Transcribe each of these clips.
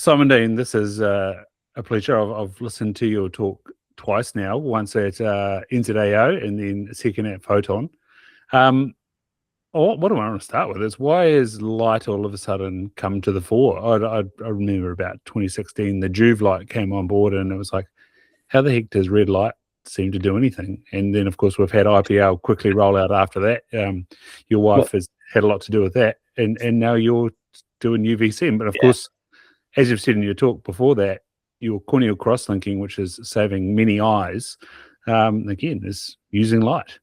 Simon Dean, this is a pleasure. I've listened to your talk twice now, once at NZAO and then second at Photon. What do I want to start with is, why is light all of a sudden come to the fore? I remember about 2016, the Juve light came on board and it was like, how the heck does red light seem to do anything? And then, of course, we've had IPL quickly roll out after that. Your wife has had a lot to do with that. And now you're doing UVC. But, of course, as you've said in your talk before that, your corneal crosslinking, which is saving many eyes, again, is using light.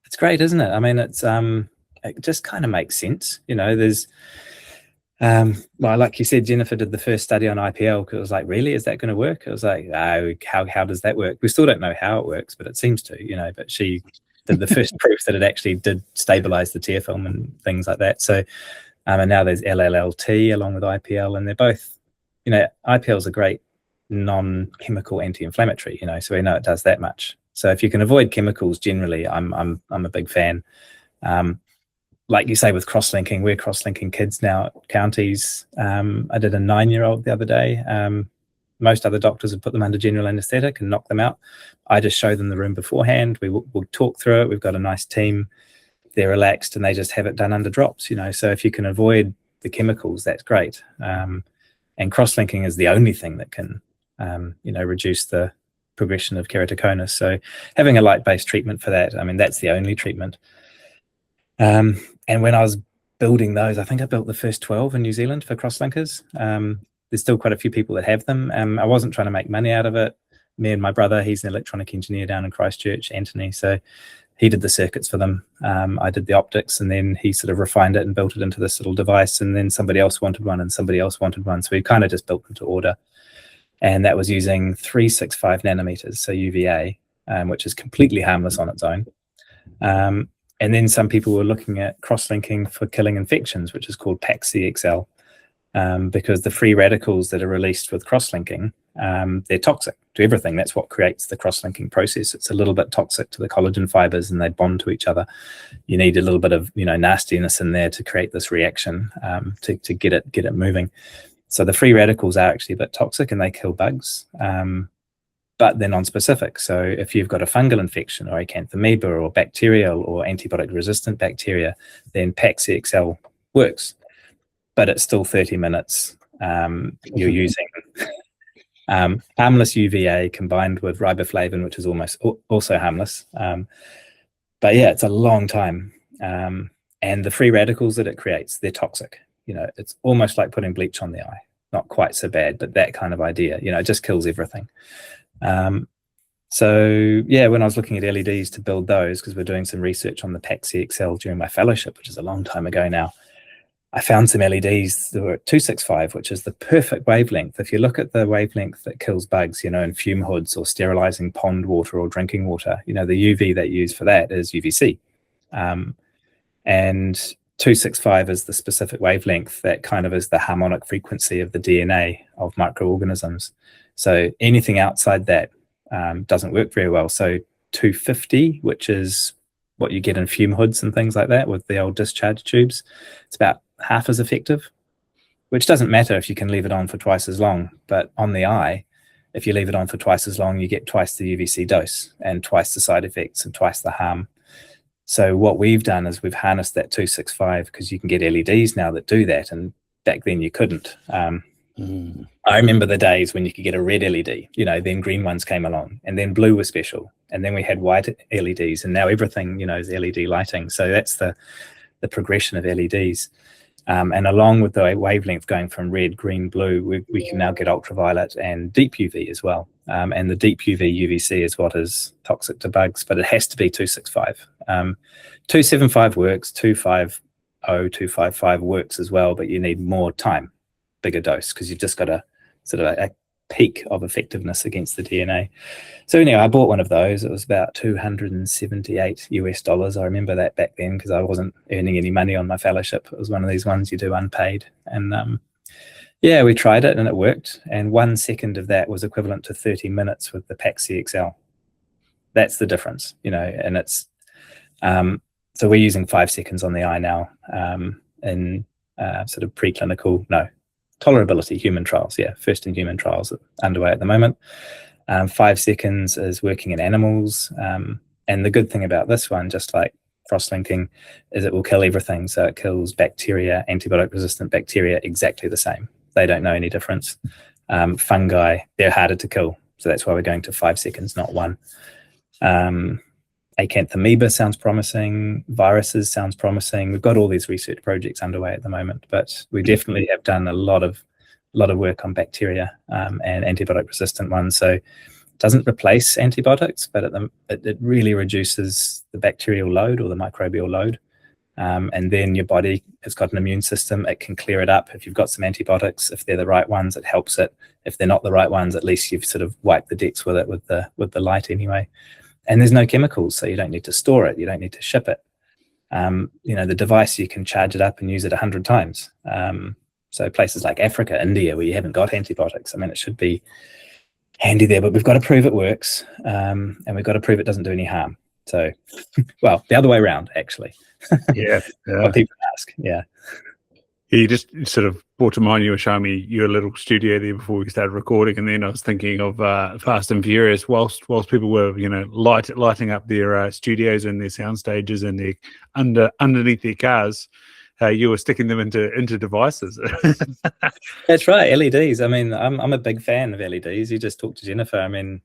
It's great, isn't it? I mean, it's it just kind of makes sense. You know, there's well, like you said, Jennifer did the first study on IPL because it was like, really, is that going to work? It was like, oh, how does that work? We still don't know how it works, but it seems to, you know. But she did the first proof that it actually did stabilize the tear film and things like that. So, and now there's LLLT along with IPL, and they're both, you know, IPL is a great non-chemical anti-inflammatory, you know, so we know it does that much. So if you can avoid chemicals, generally, I'm a big fan. Like you say, with cross-linking, we're cross-linking kids now at counties. I did a 9-year-old the other day. Most other doctors would put them under general anaesthetic and knock them out. I just show them the room beforehand. We'll talk through it. We've got a nice team. They're relaxed and they just have it done under drops, you know. So if you can avoid the chemicals, that's great. And cross-linking is the only thing that can, you know, reduce the progression of keratoconus. So having a light-based treatment for that, I mean, that's the only treatment. And when I was building those, I think I built the first 12 in New Zealand for crosslinkers. There's still quite a few people that have them. I wasn't trying to make money out of it. Me and my brother, he's an electronic engineer down in Christchurch, Anthony, so he did the circuits for them. I did the optics, and then he sort of refined it and built it into this little device, and then somebody else wanted one and somebody else wanted one, so we kind of just built them to order. And that was using 365 nanometers, so UVA, which is completely harmless on its own. And then some people were looking at cross-linking for killing infections, which is called PAC-CXL, because the free radicals that are released with cross-linking, they're toxic to everything. That's what creates the cross-linking process. It's a little bit toxic to the collagen fibers, and they bond to each other. You need a little bit of, you know, nastiness in there to create this reaction, to get it moving. So the free radicals are actually a bit toxic and they kill bugs, but they're non-specific. So if you've got a fungal infection or acanthamoeba or bacterial or antibiotic resistant bacteria, then PAC-CXL works, but it's still 30 minutes. You're using harmless UVA combined with riboflavin, which is almost also harmless. But yeah, it's a long time. And the free radicals that it creates, they're toxic. You know, it's almost like putting bleach on the eye. Not quite so bad, but that kind of idea. You know, it just kills everything. So yeah, when I was looking at LEDs to build those, because we're doing some research on the PAC-CXL during my fellowship, which is a long time ago now, I found some LEDs that were at 265, which is the perfect wavelength. If you look at the wavelength that kills bugs, you know, in fume hoods or sterilizing pond water or drinking water, you know, the UV they use for that is UVC. And 265 is the specific wavelength that kind of is the harmonic frequency of the DNA of microorganisms. So anything outside that doesn't work very well. So 250, which is what you get in fume hoods and things like that with the old discharge tubes, it's about half as effective, which doesn't matter if you can leave it on for twice as long. But on the eye, if you leave it on for twice as long, you get twice the UVC dose and twice the side effects and twice the harm. So what we've done is we've harnessed that 265 because you can get LEDs now that do that, and back then you couldn't. I remember the days when you could get a red LED, you know, then green ones came along, and then blue was special, and then we had white LEDs, and now everything, you know, is LED lighting. So that's the progression of LEDs. And along with the wavelength going from red, green, blue, we can now get ultraviolet and deep UV as well. And the deep UV UVC is what is toxic to bugs, but it has to be 265. 275 works, 250, 255 works as well, but you need more time, bigger dose, because you've just got a sort of a peak of effectiveness against the DNA. So anyway, I bought one of those. It was about $278 US. I remember that back then because I wasn't earning any money on my fellowship. It was one of these ones you do unpaid. And yeah, we tried it and it worked. And 1 second of that was equivalent to 30 minutes with the PAC-CXL. That's the difference, you know, and it's, so we're using 5 seconds on the eye now in sort of preclinical, no, tolerability human trials. Yeah, first in human trials underway at the moment. 5 seconds is working in animals. And the good thing about this one, just like crosslinking, is it will kill everything. So it kills bacteria, antibiotic-resistant bacteria, exactly the same. They don't know any difference. Fungi, they're harder to kill. So that's why we're going to 5 seconds, not 1. Acanthamoeba sounds promising. Viruses sounds promising. We've got all these research projects underway at the moment, but we definitely have done a lot of work on bacteria and antibiotic-resistant ones. So it doesn't replace antibiotics, but it really reduces the bacterial load or the microbial load. And then your body has got an immune system. It can clear it up. If you've got some antibiotics, if they're the right ones, it helps it. If they're not the right ones, at least you've sort of wiped the decks with it with the light anyway. And there's no chemicals, so you don't need to store it. You don't need to ship it. The device, you can charge it up and use it 100 times. So places like Africa, India, where you haven't got antibiotics, I mean, it should be handy there, but we've got to prove it works, and we've got to prove it doesn't do any harm. So, well, the other way around, actually. Yeah. What people ask, yeah. You just sort of brought to mind, you were showing me your little studio there before we started recording, and then I was thinking of Fast and Furious. Whilst people were, lighting up their studios and their sound stages and their underneath their cars, you were sticking them into devices. That's right, LEDs. I mean, I'm a big fan of LEDs. You just talked to Jennifer. I mean,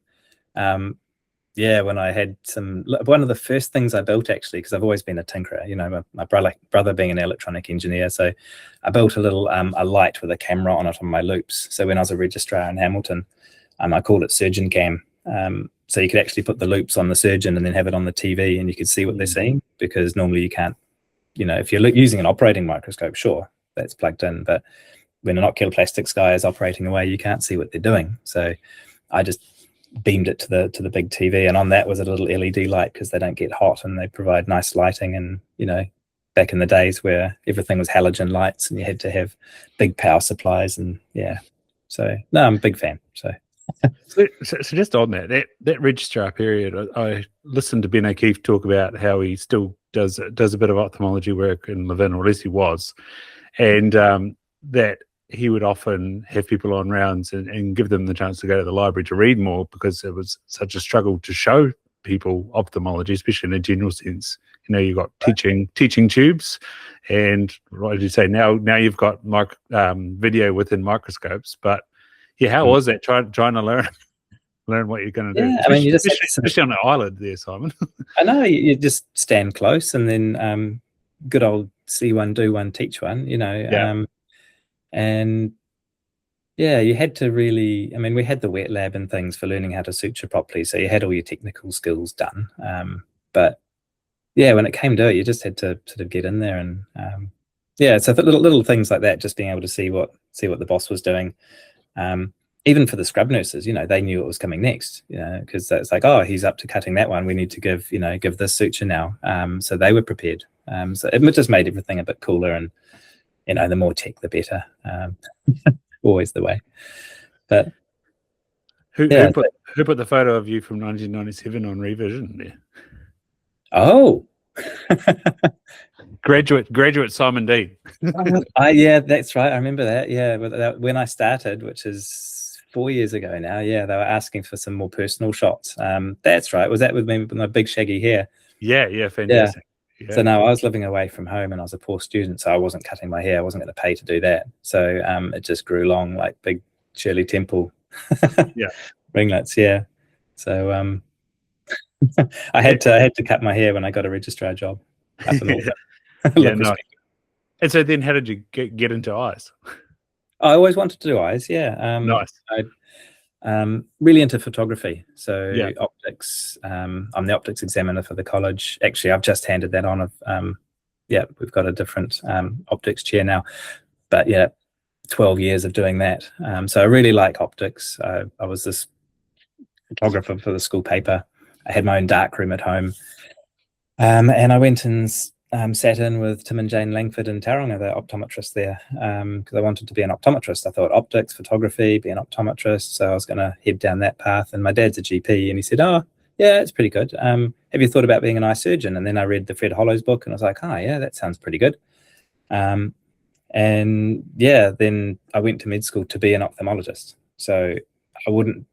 when I had one of the first things I built, actually, because I've always been a tinkerer, my brother being an electronic engineer, so I built a little a light with a camera on it on my loops. So when I was a registrar in Hamilton, I called it Surgeon Cam. So you could actually put the loops on the surgeon and then have it on the TV, and you could see what they're seeing, because normally you can't, if you're using an operating microscope, sure, that's plugged in, but when an oculoplastics guy is operating away, you can't see what they're doing. So I just beamed it to the big TV, and on that was a little LED light, because they don't get hot and they provide nice lighting. And back in the days where everything was halogen lights and you had to have big power supplies, and so no, I'm a big fan. So just on that registrar period, I listened to Ben O'Keefe talk about how he still does a bit of ophthalmology work in Levin, or at least he was, and that he would often have people on rounds and give them the chance to go to the library to read more, because it was such a struggle to show people ophthalmology, especially in a general sense. You've got teaching tubes, and what did you say? Now you've got video within microscopes. But how was that trying to learn what you're going to do? I mean, you just especially on the eyelid there, Simon. I know, you just stand close, and then good old see one, do one, teach one. And you had to really, I mean, we had the wet lab and things for learning how to suture properly. So you had all your technical skills done. But when it came to it, you just had to sort of get in there. And so little things like that, just being able to see what the boss was doing. Even for the scrub nurses, they knew what was coming next, because it's like, oh, he's up to cutting that one. We need to give this suture now. So they were prepared. So it just made everything a bit cooler, and the more tech, the better. Always the way. But who put the photo of you from 1997 on revision there? Oh, graduate Simon Dean. Yeah, that's right. I remember that. Yeah, but when I started, which is 4 years ago now. Yeah, they were asking for some more personal shots. That's right. Was that with me with my big shaggy hair? Yeah, fantastic. Yeah. So no, I was living away from home, and I was a poor student, so I wasn't cutting my hair. I wasn't going to pay to do that. So it just grew long like big Shirley Temple ringlets. Yeah. So I had to cut my hair when I got a registrar job up in Auckland. Nice. And so then, how did you get into eyes? I always wanted to do eyes. Yeah. Nice. Really into photography, so optics. I'm the optics examiner for the college. Actually, I've just handed that on. We've got a different optics chair now, but 12 years of doing that. So I really like optics. I was this photographer for the school paper. I had my own dark room at home, and I went and sat in with Tim and Jane Langford in Tauranga, the optometrist there, because I wanted to be an optometrist. I thought optics, photography, be an optometrist. So I was going to head down that path. And my dad's a GP, and he said, oh, yeah, it's pretty good. Have you thought about being an eye surgeon? And then I read the Fred Hollows book, and I was like, oh, yeah, that sounds pretty good. And And yeah, then I went to med school to be an ophthalmologist. So I wouldn't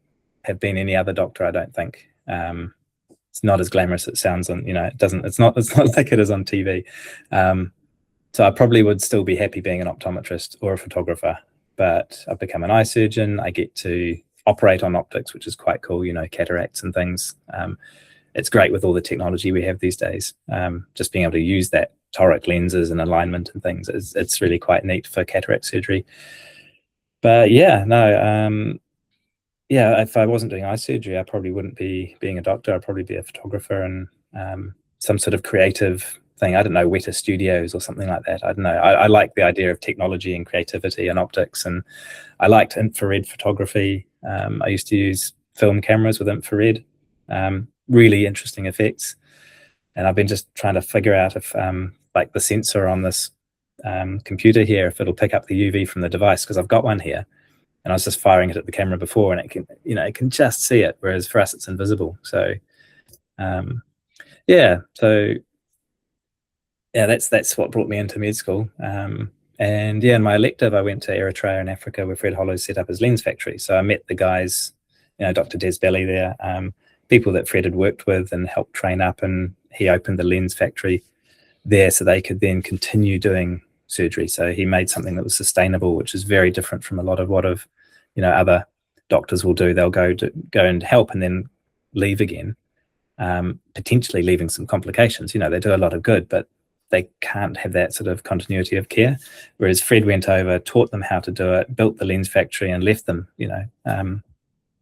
have been any other doctor, I don't think. It's not as glamorous as it sounds on, it's not like it is on TV. So I probably would still be happy being an optometrist or a photographer, but I've become an eye surgeon. I get to operate on optics, which is quite cool, cataracts and things. It's great with all the technology we have these days. Just being able to use that toric lenses and alignment and things, it's really quite neat for cataract surgery. But yeah, no, yeah, if I wasn't doing eye surgery, I probably wouldn't be being a doctor. I'd probably be a photographer and some sort of creative thing. I don't know, Weta Studios or something like that. I don't know. I like the idea of technology and creativity and optics, and I liked infrared photography. I used to use film cameras with infrared, really interesting effects. And I've been just trying to figure out if like the sensor on this computer here, if it'll pick up the UV from the device, because I've got one here. And I was just firing it at the camera before, and it can, it can just see it, whereas for us it's invisible. So, yeah. So, yeah, that's what brought me into med school. And yeah, in my elective, I went to Eritrea in Africa, where Fred Hollows set up his lens factory. So I met the guys, Dr. Des Belly there, people that Fred had worked with and helped train up, and he opened the lens factory there so they could then continue doing surgery. So he made something that was sustainable, which is very different from a lot of other doctors will do. They'll go and help and then leave again, potentially leaving some complications. They do a lot of good, but they can't have that sort of continuity of care. Whereas Fred went over, taught them how to do it, built the lens factory, and left them.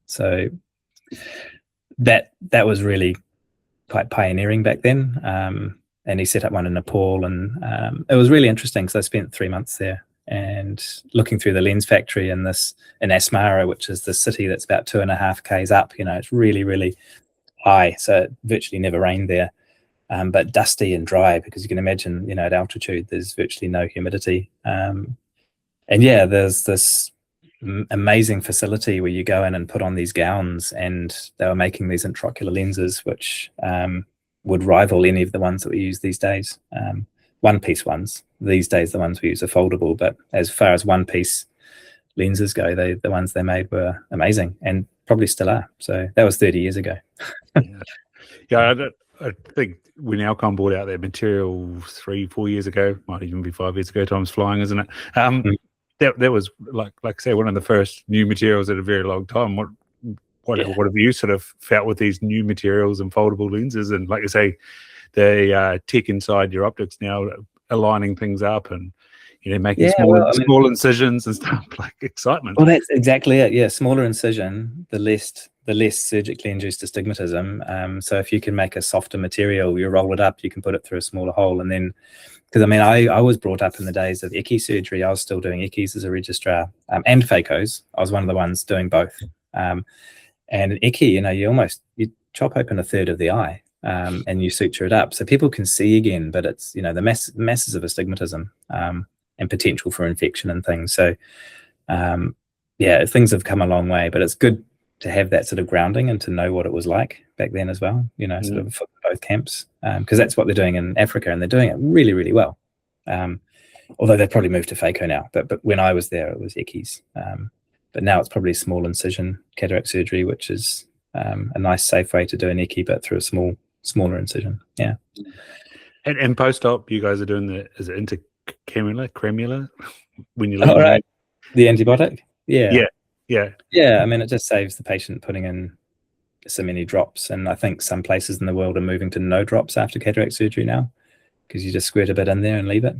So that was really quite pioneering back then. And he set up one in Nepal, and it was really interesting because I spent 3 months there and looking through the lens factory in Asmara, which is the city that's about 2.5 k's up. It's really, really high, so it virtually never rained there, but dusty and dry, because you can imagine, at altitude, there's virtually no humidity. And yeah, there's this amazing facility where you go in and put on these gowns, and they were making these intraocular lenses, which would rival any of the ones that we use these days. One-piece ones. These days, the ones we use are foldable, but as far as one-piece lenses go, the ones they made were amazing, and probably still are. So that was 30 years ago. Yeah, I think when Alcon bought out their material 3-4 years ago, might even be 5 years ago, time's flying, isn't it? That was, like I say, one of the first new materials in a very long time. What have you sort of felt with these new materials and foldable lenses, and like you say, the tech inside your optics now, aligning things up and making small incisions and stuff, like excitement. Well, that's exactly it. Yeah, smaller incision, the less surgically induced astigmatism. So if you can make a softer material, you roll it up, you can put it through a smaller hole, and then, because I was brought up in the days of echi surgery. I was still doing echis as a registrar, and phacos. I was one of the ones doing both. And an echi, you chop open 1/3 of the eye, and you suture it up so people can see again, but it's, the masses of astigmatism, and potential for infection and things. So, yeah, things have come a long way, but it's good to have that sort of grounding and to know what it was like back then as well, sort of for both camps, because that's what they're doing in Africa, and they're doing it really, really well. Although they've probably moved to phaco now, but when I was there, it was echis. But now it's probably small incision cataract surgery, which is a nice, safe way to do an echi, but through a smaller incision. Yeah. And post-op, you guys are doing is it cremular when you right. The antibiotic? Yeah. Yeah. I mean, it just saves the patient putting in so many drops, and I think some places in the world are moving to no drops after cataract surgery now, because you just squirt a bit in there and leave it.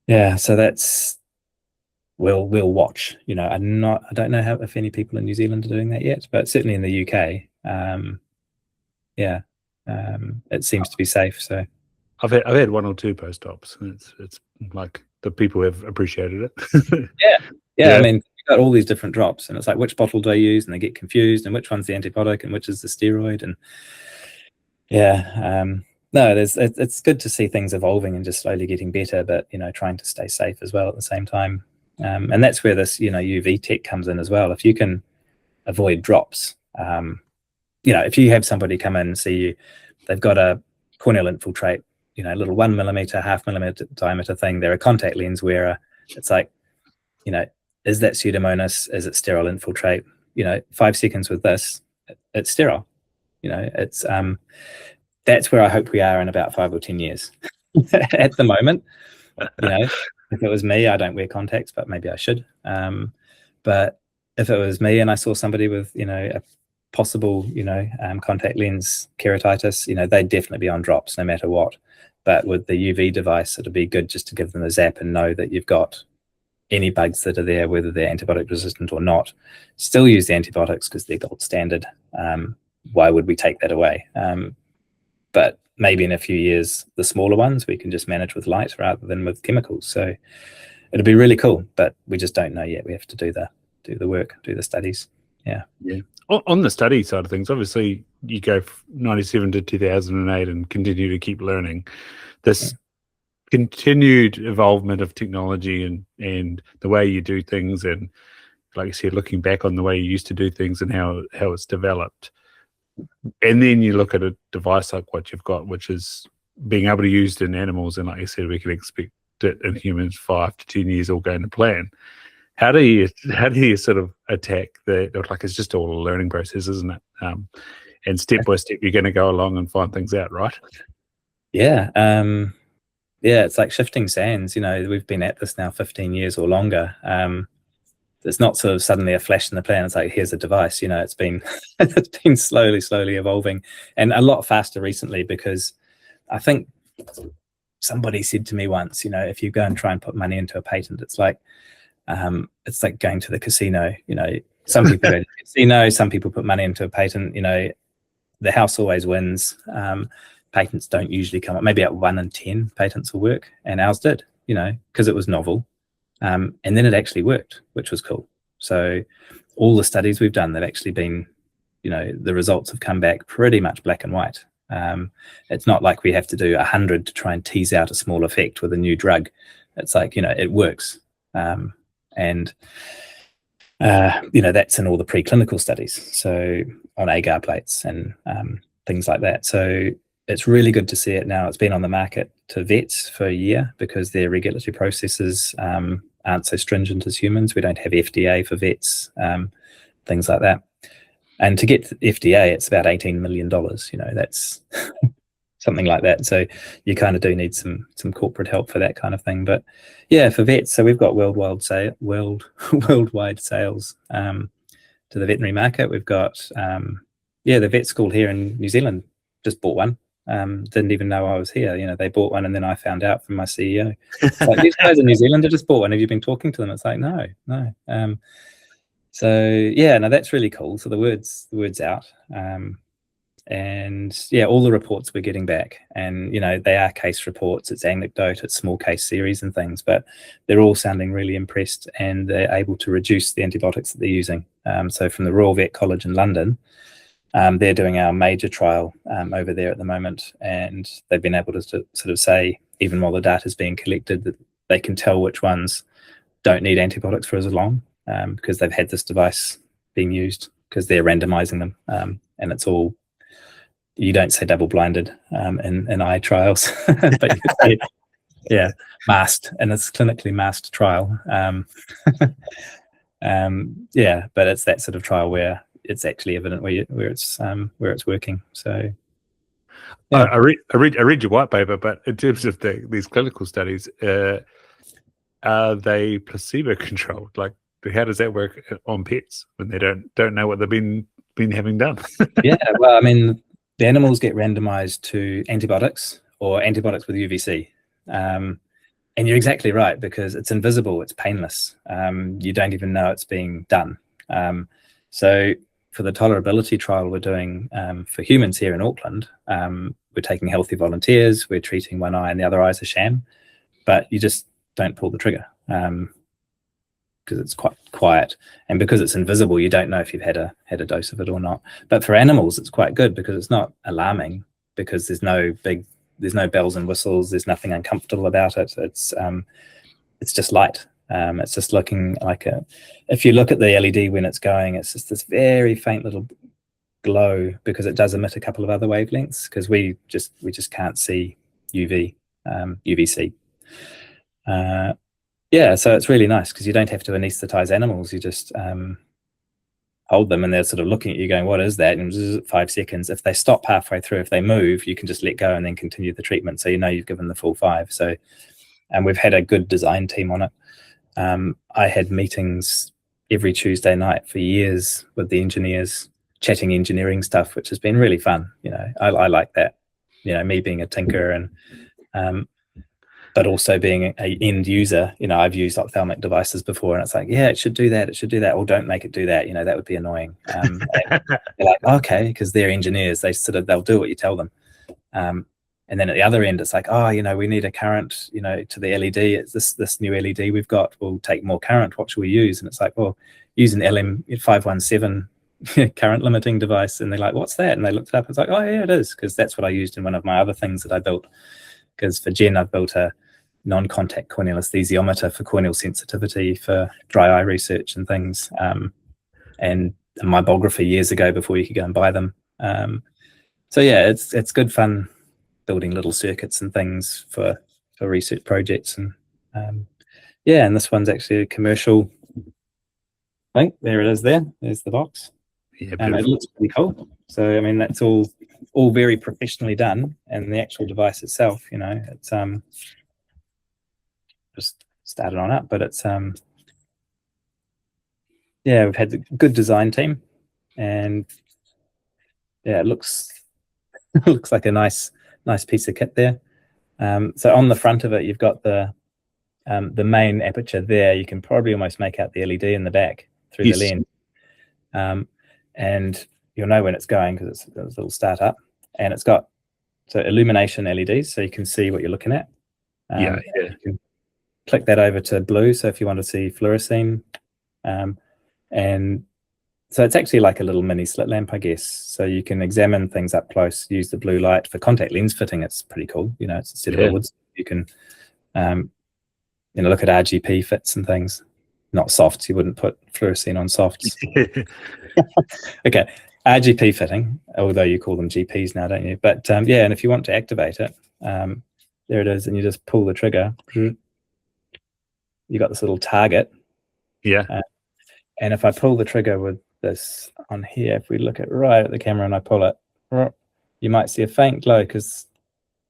Yeah, so that's. We'll watch. I don't know if any people in New Zealand are doing that yet, but certainly in the UK, it seems to be safe. So I've had 1 or 2 post-ops. It's like the people have appreciated it. Yeah. I mean, you've got all these different drops, and it's like, which bottle do I use? And they get confused, and which one's the antibiotic and which is the steroid, and no, it's good to see things evolving and just slowly getting better, but trying to stay safe as well at the same time. And that's where this, UV tech comes in as well. If you can avoid drops, if you have somebody come in and see you, they've got a corneal infiltrate, you know, little 1 millimeter, half millimeter diameter thing. They're a contact lens wearer. It's like, you know, is that Pseudomonas? Is it sterile infiltrate? You know, 5 seconds with this, it's sterile. You know, it's that's where I hope we are in about 5 or 10 years. At the moment, you know, if it was me, I don't wear contacts, but maybe I should. But if it was me and I saw somebody with, you know, a possible, you know, contact lens keratitis, you know, they'd definitely be on drops no matter what. But with the UV device, it'll be good just to give them a zap and know that you've got any bugs that are there, whether they're antibiotic resistant or not. Still use the antibiotics because they're gold standard. Why would we take that away? But maybe in a few years, the smaller ones we can just manage with light rather than with chemicals. So it'll be really cool, but we just don't know yet. We have to do the work, do the studies. Yeah. On the study side of things, obviously you go from 97 to 2008 and continue to keep learning. This continued evolvement of technology and the way you do things, and like you said, looking back on the way you used to do things and how it's developed. And then you look at a device like what you've got, which is being able to be used in animals, and like you said, we can expect it in humans 5 to 10 years all going to plan. How do you sort of attack like it's just all a learning process, isn't it? And step by step you're going to go along and find things out, right? Yeah. Yeah, it's like shifting sands. You know, we've been at this now 15 years or longer. It's not sort of suddenly a flash in the pan. It's like, here's a device. You know, it's been it's been slowly evolving, and a lot faster recently, because I think somebody said to me once, you know, if you go and try and put money into a patent, it's like going to the casino. You know, some people go to the casino, some people put money into a patent. You know, the house always wins. Patents don't usually come up. Maybe at 1 in 10 patents will work, and ours did. You know, because it was novel. And then it actually worked, which was cool. So all the studies we've done, they've actually been, you know, the results have come back pretty much black and white. It's not like we have to do 100 to try and tease out a small effect with a new drug. It's like, you know, it works. And you know, that's in all the preclinical studies. So on agar plates and things like that. So it's really good to see it now. It's been on the market to vets for a year because their regulatory processes aren't so stringent as humans. We don't have FDA for vets, things like that. And to get to FDA, it's about $18 million. You know, that's something like that. So you kind of do need some corporate help for that kind of thing. But yeah, for vets, so we've got worldwide sales to the veterinary market. We've got the vet school here in New Zealand just bought one. Didn't even know I was here. You know, they bought one, and then I found out from my CEO. Like, these guys in New Zealand have just bought one. Have you been talking to them? It's like, no. So yeah, no, that's really cool. So the word's out. And yeah, all the reports we're getting back, and you know, they are case reports, it's anecdote, it's small case series and things, but they're all sounding really impressed, and they're able to reduce the antibiotics that they're using. So from the Royal Vet College in London, they're doing our major trial over there at the moment, and they've been able to sort of say, even while the data is being collected, that they can tell which ones don't need antibiotics for as long, because they've had this device being used, because they're randomizing them, and it's all, you don't say double-blinded in eye trials, but you say, yeah, masked, and it's clinically masked trial. Yeah, but it's that sort of trial where it's actually evident where it's working. So yeah. I read your white paper, but in terms of these clinical studies, are they placebo controlled? Like, how does that work on pets when they don't know what they've been having done? Yeah, well, I mean, the animals get randomized to antibiotics or antibiotics with UVC. And you're exactly right, because it's invisible, it's painless. You don't even know it's being done. So for the tolerability trial we're doing for humans here in Auckland, we're taking healthy volunteers, we're treating one eye and the other eye is a sham, but you just don't pull the trigger because it's quite quiet. And because it's invisible, you don't know if you've had a dose of it or not. But for animals, it's quite good because it's not alarming, because there's no bells and whistles, there's nothing uncomfortable about it. It's just light. It's just looking like if you look at the LED when it's going, it's just this very faint little glow, because it does emit a couple of other wavelengths, because we just can't see UVC. Yeah, so it's really nice because you don't have to anesthetize animals. You just hold them and they're sort of looking at you going, what is that? And 5 seconds. If they stop halfway through, if they move, you can just let go and then continue the treatment. So you know you've given the full 5. So, and we've had a good design team on it. I had meetings every Tuesday night for years with the engineers, chatting engineering stuff, which has been really fun. You know, I like that. You know, me being a tinker and but also being an end user. You know, I've used ophthalmic devices before, and it's like, yeah, it should do that. It should do that. Or don't make it do that. You know, that would be annoying. And they're like, okay, because they're engineers. They'll do what you tell them. And then at the other end, it's like, oh, you know, we need a current, you know, to the LED. It's this new LED we've got will take more current. What should we use? And it's like, well, use an LM517 current limiting device. And they're like, what's that? And they looked it up. It's like, oh, yeah, it is, because that's what I used in one of my other things that I built. Because for Jen, I've built a non-contact corneal anesthesiometer for corneal sensitivity for dry eye research and things, and a mybography years ago before you could go and buy them. So yeah, it's good fun building little circuits and things for research projects. And yeah, and this one's actually a commercial. I think there it is. There's the box. Yeah, it looks pretty cool. So I mean, that's all very professionally done, and the actual device itself, you know, it's just started on up, but it's yeah, we've had a good design team, and yeah, it looks looks like a nice piece of kit there. So on the front of it, you've got the main aperture there. You can probably almost make out the LED in the back through the lens, and you'll know when it's going because it's a little start up, and it's got illumination LEDs, so you can see what you're looking at. You can click that over to blue, so if you want to see fluorescein, and so it's actually like a little mini slit lamp, I guess. So you can examine things up close, use the blue light for contact lens fitting. It's pretty cool, you know. It's instead of outwards, you can you know, look at RGP fits and things. Not softs. You wouldn't put fluorescein on softs. Okay, RGP fitting, although you call them GPs now, don't you? But yeah, and if you want to activate it, there it is, and you just pull the trigger. You got this little target. Yeah. And if I pull the trigger with this on here, if we look at right at the camera and I pull it, you might see a faint glow, because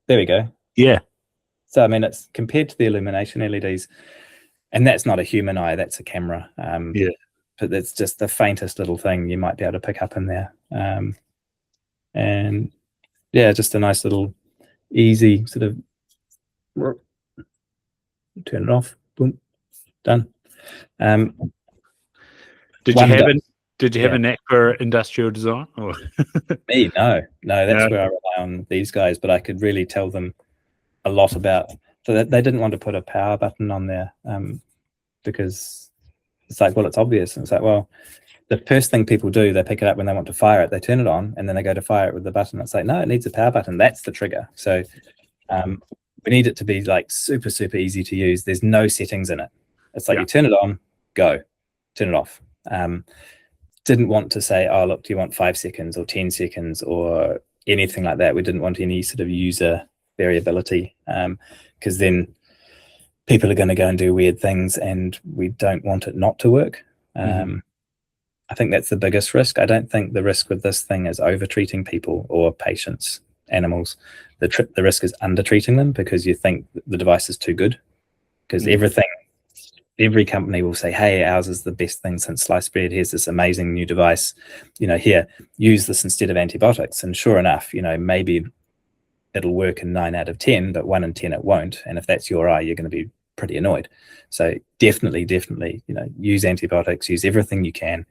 there we go. Yeah. So I mean, it's compared to the illumination LEDs, and that's not a human eye, that's a camera. Yeah. But it's just the faintest little thing you might be able to pick up in there. And yeah, just a nice little easy sort of turn it off, boom, done. Did you have a knack for industrial design? Or? Me, no, that's where I rely on these guys, but I could really tell them a lot about. So that they didn't want to put a power button on there, because it's like, well, it's obvious. And it's like, well, the first thing people do, they pick it up when they want to fire it, they turn it on, and then they go to fire it with the button. It's like, no, it needs a power button. That's the trigger. So we need it to be like super, super easy to use. There's no settings in it. It's like you turn it on, go, turn it off. Didn't want to say, oh, look, do you want 5 seconds or 10 seconds or anything like that? We didn't want any sort of user variability, because then people are going to go and do weird things, and we don't want it not to work. I think that's the biggest risk. I don't think the risk with this thing is over treating people or patients, animals. The risk is under treating them, because you think the device is too good, because every company will say, hey, ours is the best thing since sliced bread. Here's this amazing new device, you know, here, use this instead of antibiotics. And sure enough, you know, maybe it'll work in 9 out of 10, but 1 in 10 it won't. And if that's your eye, you're going to be pretty annoyed. So definitely, you know, use antibiotics, use everything you can.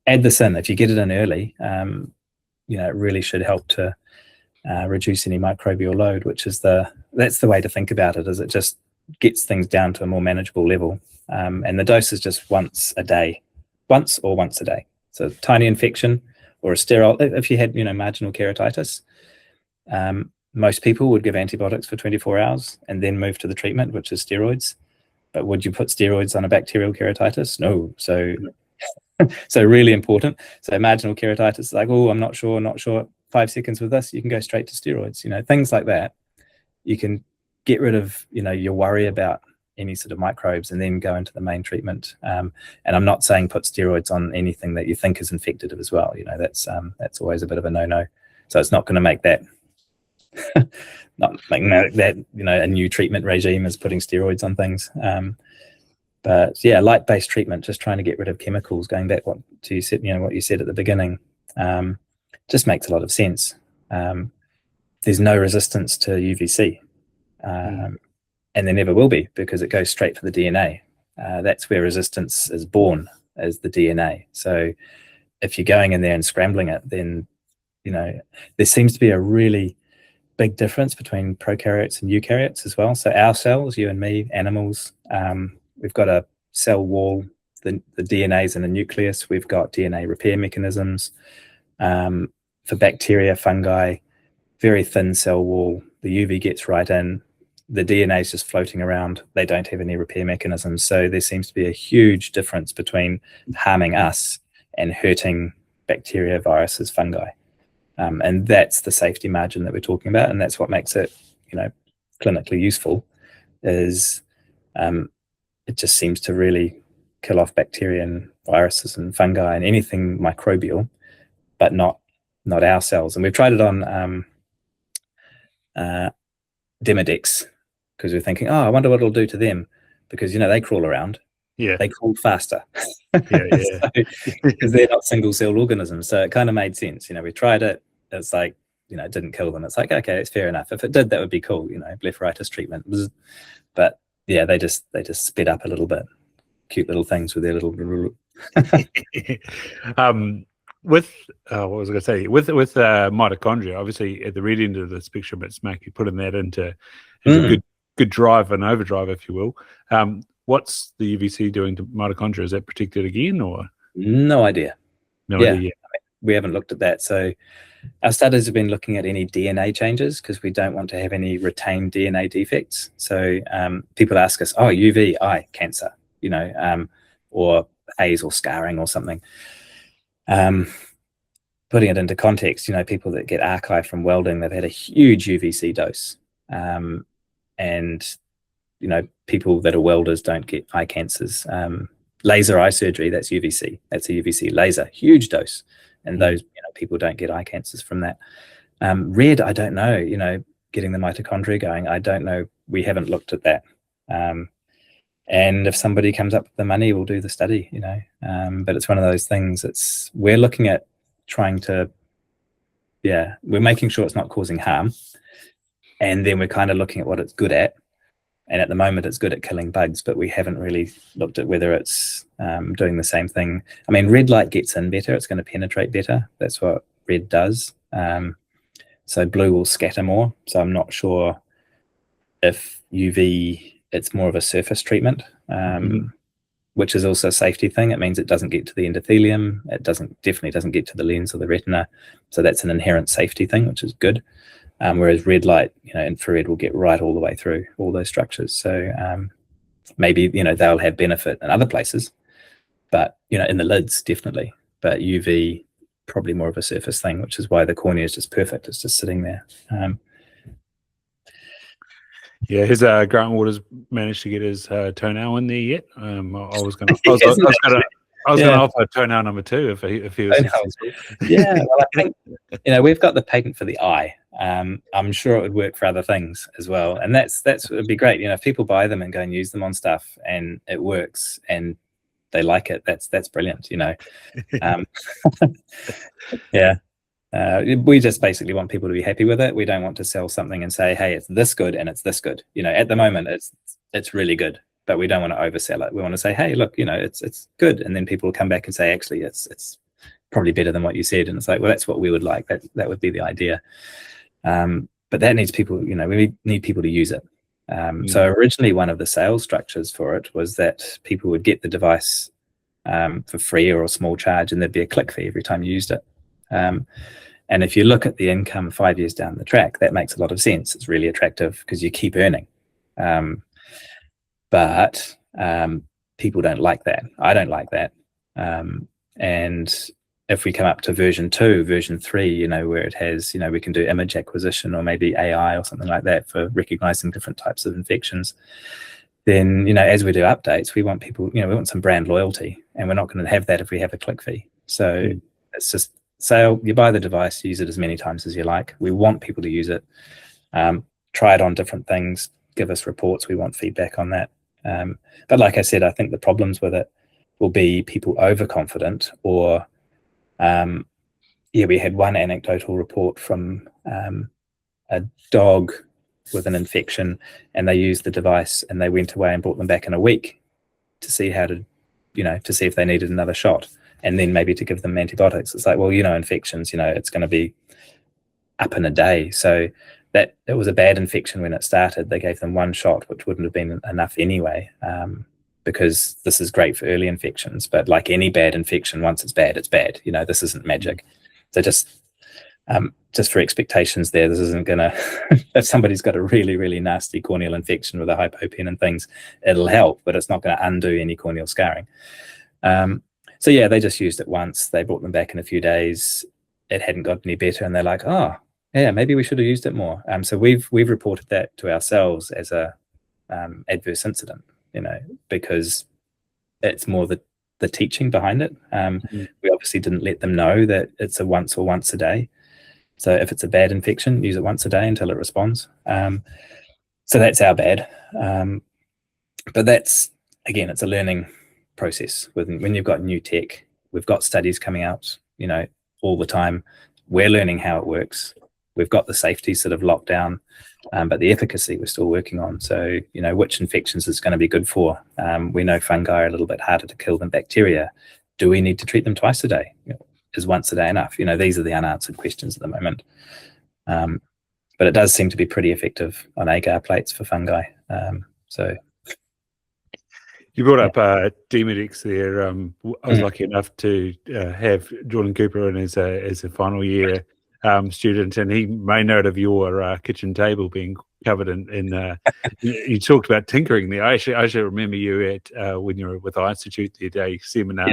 Add this in. If you get it in early, you know, it really should help to reduce any microbial load, which is that's the way to think about it, is it just gets things down to a more manageable level. And the dose is just once a day. So tiny infection or a sterile. If you had, you know, marginal keratitis, most people would give antibiotics for 24 hours and then move to the treatment, which is steroids. But would you put steroids on a bacterial keratitis? No. So really important. So marginal keratitis is like, oh, I'm not sure. 5 seconds with this, you can go straight to steroids. You know, things like that. you can get rid of, you know, your worry about any sort of microbes and then go into the main treatment. And I'm not saying put steroids on anything that you think is infected as well. You know, that's always a bit of a no-no. So it's not going to make that, not making that, you know, a new treatment regime is putting steroids on things. But yeah, light-based treatment, just trying to get rid of chemicals, going back what you said at the beginning, just makes a lot of sense. There's no resistance to UVC. And there never will be, because it goes straight for the DNA. That's where resistance is born, as the DNA. So if you're going in there and scrambling it, then, you know, there seems to be a really big difference between prokaryotes and eukaryotes as well. So our cells, you and me, animals, we've got a cell wall, the DNA's in the nucleus. We've got DNA repair mechanisms. For bacteria, fungi, very thin cell wall. The UV gets right in. The DNA is just floating around. They don't have any repair mechanisms. So there seems to be a huge difference between harming us and hurting bacteria, viruses, fungi. And that's the safety margin that we're talking about. And that's what makes it, you know, clinically useful, is it just seems to really kill off bacteria and viruses and fungi and anything microbial, but not our cells. And we've tried it on Demodex, because we're thinking, oh, I wonder what it'll do to them, because, you know, they crawl around. Yeah. They crawl faster. Yeah. Because they're not single-celled organisms. So it kind of made sense. You know, we tried it. It's like, you know, it didn't kill them. It's like, okay, it's fair enough. If it did, that would be cool, you know, blepharitis treatment. But yeah, they just sped up a little bit. Cute little things with their little with what was I going to say? With mitochondria, obviously at the red end of the spectrum, it's Mackie putting that into good drive and overdrive, if you will. What's the UVC doing to mitochondria? Is that protected again, or no idea? No idea yet. We haven't looked at that. So our studies have been looking at any DNA changes, because we don't want to have any retained DNA defects. So people ask us, oh, UV, eye cancer, you know, or haze or scarring or something. Putting it into context, you know, people that get archive from welding, they've had a huge UVC dose. And, you know, people that are welders don't get eye cancers. Laser eye surgery, that's UVC. That's a UVC laser, huge dose. And those, you know, people don't get eye cancers from that. Red, I don't know, you know, getting the mitochondria going, I don't know. We haven't looked at that. And if somebody comes up with the money, we'll do the study, you know. But it's one of those things, we're looking at trying to, we're making sure it's not causing harm. And then we're kind of looking at what it's good at. And at the moment, it's good at killing bugs, but we haven't really looked at whether it's doing the same thing. I mean, red light gets in better. It's going to penetrate better. That's what red does. So blue will scatter more. So I'm not sure if UV, it's more of a surface treatment, which is also a safety thing. It means it doesn't get to the endothelium. It definitely doesn't get to the lens or the retina. So that's an inherent safety thing, which is good. Whereas red light, you know, infrared will get right all the way through all those structures. So maybe, you know, they'll have benefit in other places, but, you know, in the lids, definitely. But UV, probably more of a surface thing, which is why the cornea is just perfect. It's just sitting there. Has Grant Waters managed to get his toenail in there yet? I was going to offer toenail number 2 if he was successful. Yeah, well, I think, you know, we've got the patent for the eye. I'm sure it would work for other things as well, and that's would be great. You know, if people buy them and go and use them on stuff and it works and they like it, that's brilliant. You know, we just basically want people to be happy with it. We don't want to sell something and say, hey, it's this good and it's this good. You know, at the moment it's really good, but we don't want to oversell it. We want to say, hey, look, you know, it's good, and then people will come back and say, actually, it's probably better than what you said. And it's like, well, that's what we would like. That would be the idea. But that needs people, you know, we need people to use it. So originally one of the sales structures for it was that people would get the device for free or a small charge, and there'd be a click fee every time you used it. And if you look at the income 5 years down the track, that makes a lot of sense. It's really attractive because you keep earning. But people don't like that. I don't like that. And if we come up to version 2, version 3, you know, where it has, you know, we can do image acquisition or maybe AI or something like that for recognizing different types of infections, then, you know, as we do updates, we want people, you know, we want some brand loyalty, and we're not going to have that if we have a click fee. So it's just, so you buy the device, use it as many times as you like. We want people to use it, try it on different things, give us reports. We want feedback on that. But like I said, I think the problems with it will be people overconfident, or we had one anecdotal report from a dog with an infection, and they used the device and they went away and brought them back in a week to see how to, you know, to see if they needed another shot, and then maybe to give them antibiotics. It's like, well, you know, infections, you know, it's going to be up in a day. So that it was a bad infection when it started. They gave them one shot, which wouldn't have been enough anyway, because this is great for early infections. But like any bad infection, once it's bad, it's bad. You know, this isn't magic. So just for expectations there, this isn't going to, if somebody's got a really, really nasty corneal infection with a hypopen and things, it'll help, but it's not going to undo any corneal scarring. So yeah, they just used it once. They brought them back in a few days. It hadn't got any better, and they're like, oh, yeah, maybe we should have used it more. So we've reported that to ourselves as a adverse incident, you know, because it's more the teaching behind it. We obviously didn't let them know that it's a once a day. So if it's a bad infection, use it once a day until it responds. So that's our bad. But that's, again, it's a learning process. When you've got new tech, we've got studies coming out, you know, all the time. We're learning how it works. We've got the safety sort of locked down, but the efficacy we're still working on. So, you know, which infections is going to be good for. We know fungi are a little bit harder to kill than bacteria. Do we need to treat them twice a day? You know, is once a day enough? You know, these are the unanswered questions at the moment. But it does seem to be pretty effective on agar plates for fungi. So you brought up DMEDX there. I was lucky enough to have Jordan Cooper in as a final year student, and he made note of your kitchen table being covered in you talked about tinkering there. I actually remember you at when you were with the Institute the day seminar.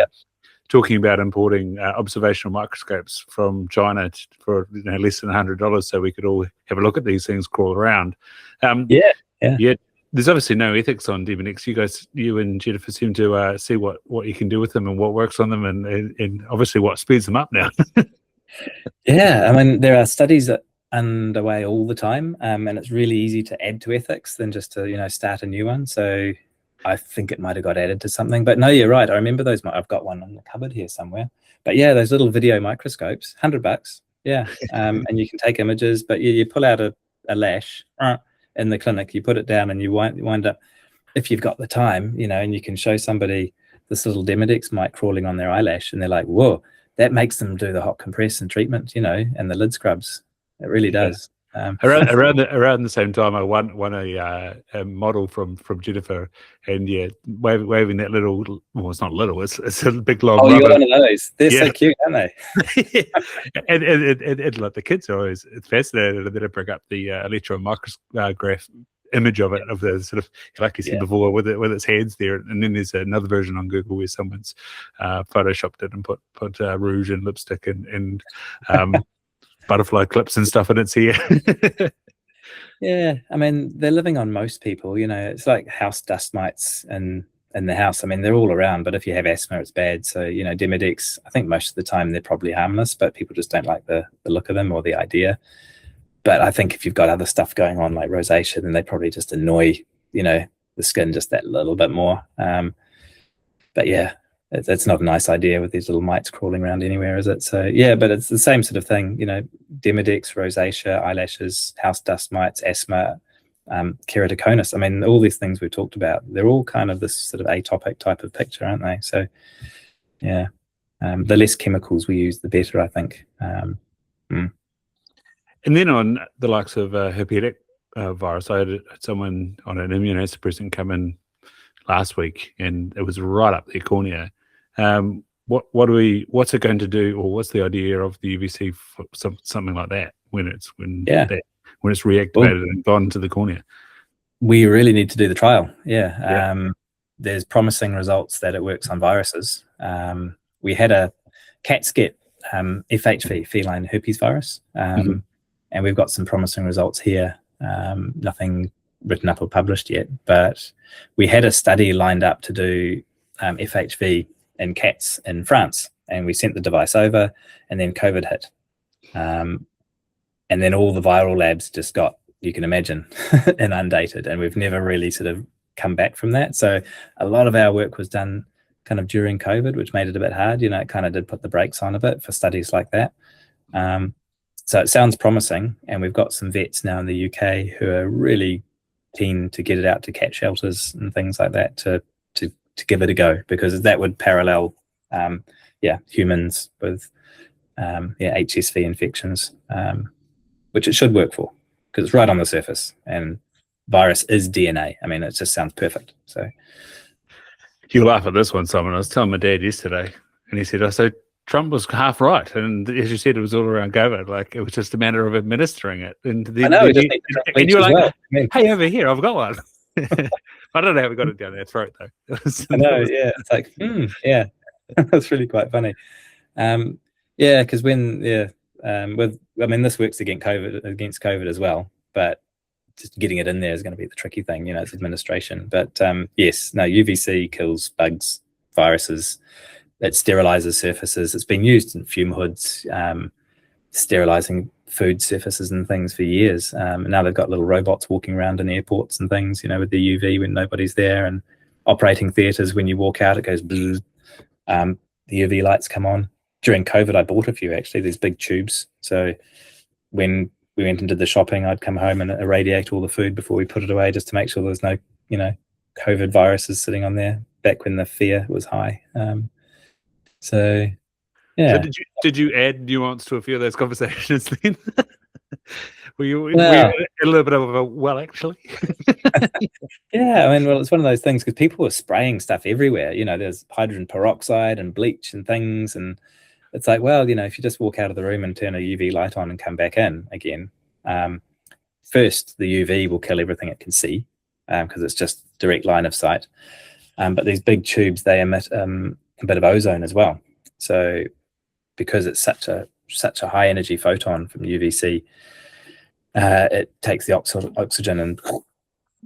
Talking about importing observational microscopes from China for less than $100, so we could all have a look at these things crawl around. There's obviously no ethics on DMEDX. You and Jennifer seem to see what you can do with them and what works on them, and obviously what speeds them up now. Yeah, I mean, there are studies underway all the time, and it's really easy to add to ethics than just to, you know, start a new one. So I think it might have got added to something, but no, you're right. I remember those. I've got one in the cupboard here somewhere. But yeah, those little video microscopes, $100. Yeah, and you can take images, but you pull out a lash in the clinic, you put it down, and you wind up, if you've got the time, you know, and you can show somebody this little DMEDX mite crawling on their eyelash, and they're like, whoa, that makes them do the hot compress and treatment, you know, and the lid scrubs. It really does. Around the same time, I won a model from Jennifer, and waving that little. Well, it's not little. It's a big long. Oh, you got one of those. They're so cute, aren't they? and like the kids are always fascinated, and then I bring up the electron micrograph image of it, of the sort of, like you said before, with its hands there, and then there's another version on Google where someone's photoshopped it and put rouge and lipstick and butterfly clips and stuff in its ear. Yeah, I mean, they're living on most people, you know. It's like house dust mites in the house. I mean, they're all around, but if you have asthma, it's bad. So, you know, DMEDX, I think most of the time they're probably harmless, but people just don't like the look of them or the idea. But I think if you've got other stuff going on like rosacea, then they probably just annoy, you know, the skin just that little bit more. But yeah, it's not a nice idea with these little mites crawling around anywhere, is it? So yeah, but it's the same sort of thing, you know, DMEDX, rosacea, eyelashes, house dust mites, asthma, keratoconus. I mean, all these things we've talked about, they're all kind of this sort of atopic type of picture, aren't they? So yeah, the less chemicals we use, the better, I think. And then on the likes of herpetic virus, I had someone on an immunosuppressant come in last week, and it was right up their cornea. What's it going to do, or what's the idea of the UVC for something like that when it's reactivated and gone to the cornea? We really need to do the trial. There's promising results that it works on viruses. We had a CAT scan FHV, feline herpes virus, and we've got some promising results here. Nothing written up or published yet, but we had a study lined up to do FHV in cats in France, and we sent the device over, and then COVID hit. And then all the viral labs just got, you can imagine, inundated, and we've never really sort of come back from that. So a lot of our work was done kind of during COVID, which made it a bit hard. You know, it kind of did put the brakes on a bit for studies like that. So it sounds promising, and we've got some vets now in the UK who are really keen to get it out to cat shelters and things like that to give it a go, because that would parallel humans with HSV infections, which it should work for, because it's right on the surface, and virus is DNA. I mean, it just sounds perfect. So you laugh at this one, Simon. I was telling my dad yesterday, and he said, "Oh, so Trump was half right, and as you said, it was all around COVID. Like, it was just a matter of administering it." And then, I know, and you were like, "Hey, over here, I've got one." I don't know how we got it down their throat though. I know, yeah. It's like, yeah, that's really quite funny. Because this works against COVID as well, but just getting it in there is going to be the tricky thing. You know, it's administration. But yes, no, UVC kills bugs, viruses. It sterilizes surfaces. It's been used in fume hoods, sterilizing food surfaces and things for years. And now they've got little robots walking around in airports and things, you know, with the UV when nobody's there, and operating theatres, when you walk out, it goes bzzz. The UV lights come on. During COVID, I bought a few, actually, these big tubes. So when we went and did the shopping, I'd come home and irradiate all the food before we put it away, just to make sure there's no, you know, COVID viruses sitting on there, back when the fear was high. So yeah. So did you add nuance to a few of those conversations then? were you a little bit of a actually? Yeah, I mean, well, it's one of those things, because people were spraying stuff everywhere. You know, there's hydrogen peroxide and bleach and things, and it's like, well, you know, if you just walk out of the room and turn a UV light on and come back in again, first the UV will kill everything it can see, because it's just direct line of sight. But these big tubes, they emit a bit of ozone as well. So because it's such a high energy photon from UVC, it takes the oxygen and